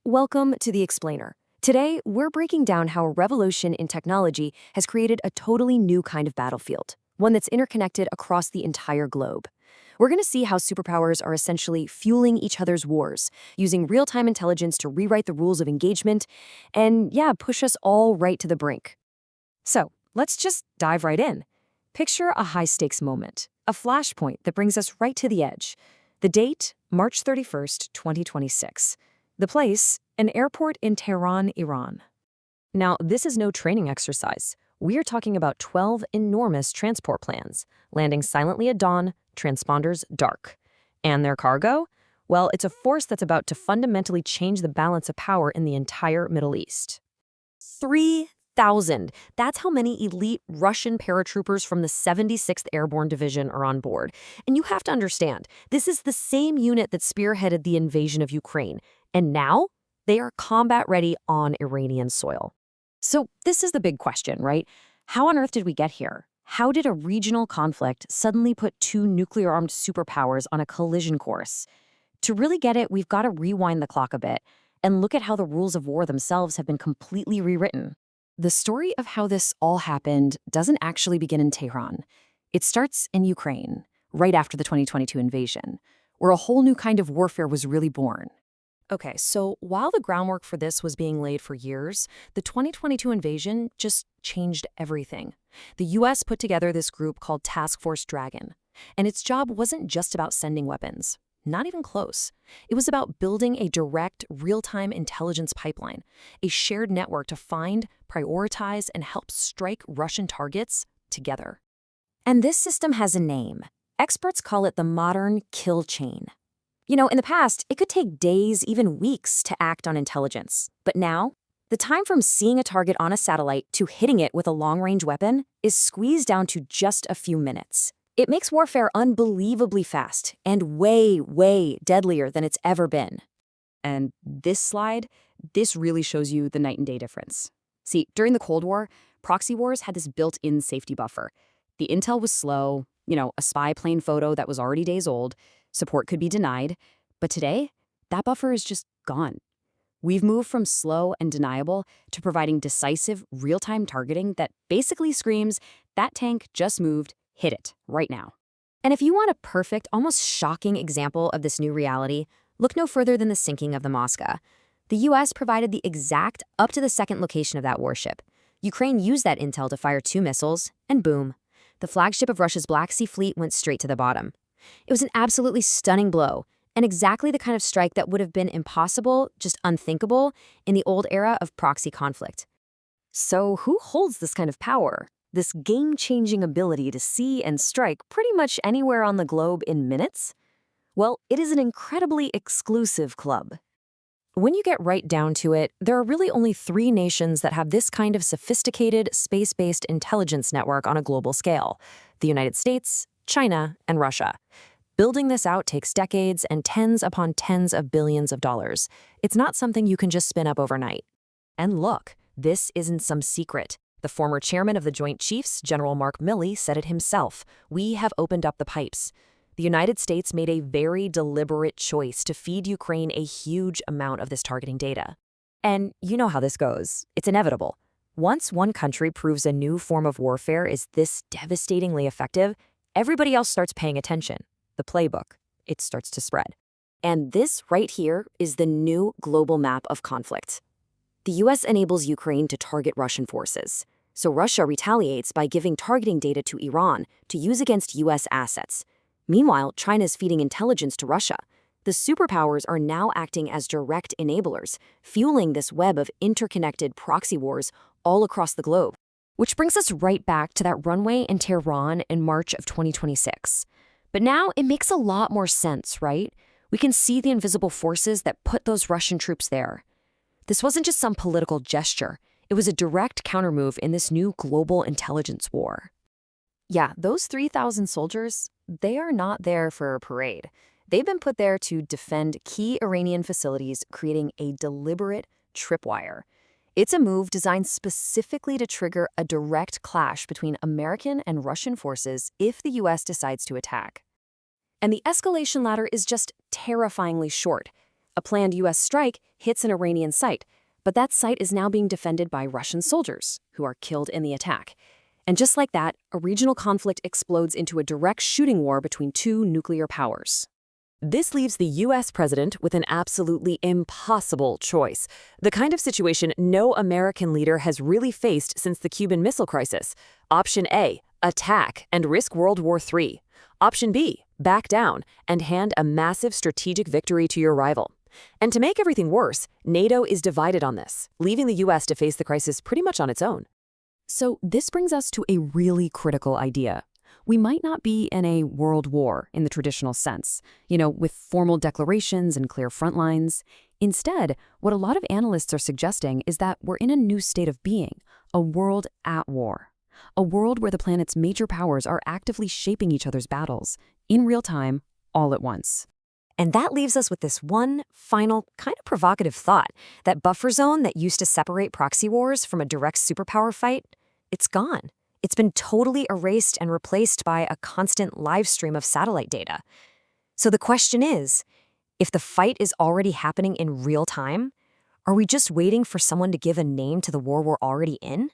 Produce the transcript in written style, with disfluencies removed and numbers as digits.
Welcome to The Explainer. Today, we're breaking down how a revolution in technology has created a totally new kind of battlefield, one that's interconnected across the entire globe. We're going to see how superpowers are essentially fueling each other's wars, using real-time intelligence to rewrite the rules of engagement, and push us all right to the brink. So, let's just dive right in. Picture a high-stakes moment, a flashpoint that brings us right to the edge. The date, March 31st, 2026. The place, an airport in Tehran, Iran. Now, this is no training exercise. We are talking about 12 enormous transport planes, landing silently at dawn, transponders dark. And their cargo? Well, it's a force that's about to fundamentally change the balance of power in the entire Middle East. 3,000. That's how many elite Russian paratroopers from the 76th Airborne Division are on board. And you have to understand, this is the same unit that spearheaded the invasion of Ukraine. And now, they are combat-ready on Iranian soil. So this is the big question, right? How on earth did we get here? How did a regional conflict suddenly put two nuclear-armed superpowers on a collision course? To really get it, we've got to rewind the clock a bit and look at how the rules of war themselves have been completely rewritten. The story of how this all happened doesn't actually begin in Tehran. It starts in Ukraine, right after the 2022 invasion, where a whole new kind of warfare was really born. Okay, so while the groundwork for this was being laid for years, the 2022 invasion just changed everything. The US put together this group called Task Force Dragon, and its job wasn't just about sending weapons. Not even close. It was about building a direct, real-time intelligence pipeline, a shared network to find, prioritize, and help strike Russian targets together. And this system has a name. Experts call it the modern kill chain. You know, in the past, it could take days, even weeks, to act on intelligence. But now, the time from seeing a target on a satellite to hitting it with a long-range weapon is squeezed down to just a few minutes. It makes warfare unbelievably fast and way, way deadlier than it's ever been. And this slide, this really shows you the night and day difference. See, during the Cold War, proxy wars had this built-in safety buffer. The intel was slow, a spy plane photo that was already days old, support could be denied, but today, that buffer is just gone. We've moved from slow and deniable to providing decisive, real-time targeting that basically screams, that tank just moved, hit it, right now. And if you want a perfect, almost shocking example of this new reality, look no further than the sinking of the Moscow. The US provided the exact up-to-the-second location of that warship. Ukraine used that intel to fire 2 missiles, and boom, the flagship of Russia's Black Sea Fleet went straight to the bottom. It was an absolutely stunning blow, and exactly the kind of strike that would have been impossible, just unthinkable, in the old era of proxy conflict. So who holds this kind of power? This game-changing ability to see and strike pretty much anywhere on the globe in minutes? Well, it is an incredibly exclusive club. When you get right down to it, there are really only 3 nations that have this kind of sophisticated, space-based intelligence network on a global scale: the United States, China, and Russia. Building this out takes decades and tens upon tens of billions of dollars. It's not something you can just spin up overnight. And look, this isn't some secret. The former chairman of the Joint Chiefs, General Mark Milley, said it himself. We have opened up the pipes. The United States made a very deliberate choice to feed Ukraine a huge amount of this targeting data. And you know how this goes. It's inevitable. Once one country proves a new form of warfare is this devastatingly effective, everybody else starts paying attention. The playbook, it starts to spread. And this right here is the new global map of conflict. The US enables Ukraine to target Russian forces. So Russia retaliates by giving targeting data to Iran to use against US assets. Meanwhile, China is feeding intelligence to Russia. The superpowers are now acting as direct enablers, fueling this web of interconnected proxy wars all across the globe. Which brings us right back to that runway in Tehran in March of 2026. But now it makes a lot more sense, right? We can see the invisible forces that put those Russian troops there. This wasn't just some political gesture. It was a direct countermove in this new global intelligence war. Yeah, those 3,000 soldiers, they are not there for a parade. They've been put there to defend key Iranian facilities, creating a deliberate tripwire. It's a move designed specifically to trigger a direct clash between American and Russian forces if the US decides to attack. And the escalation ladder is just terrifyingly short. A planned U.S. strike hits an Iranian site, but that site is now being defended by Russian soldiers, who are killed in the attack. And just like that, a regional conflict explodes into a direct shooting war between two nuclear powers. This leaves the U.S. president with an absolutely impossible choice, the kind of situation no American leader has really faced since the Cuban Missile Crisis. Option A, attack and risk World War III. Option B, back down and hand a massive strategic victory to your rival. And to make everything worse, NATO is divided on this, leaving the U.S. to face the crisis pretty much on its own. So this brings us to a really critical idea. We might not be in a world war in the traditional sense, with formal declarations and clear front lines. Instead, what a lot of analysts are suggesting is that we're in a new state of being, a world at war. A world where the planet's major powers are actively shaping each other's battles, in real time, all at once. And that leaves us with this one final, kind of provocative thought. That buffer zone that used to separate proxy wars from a direct superpower fight, it's gone. It's been totally erased and replaced by a constant live stream of satellite data. So the question is, if the fight is already happening in real time, are we just waiting for someone to give a name to the war we're already in?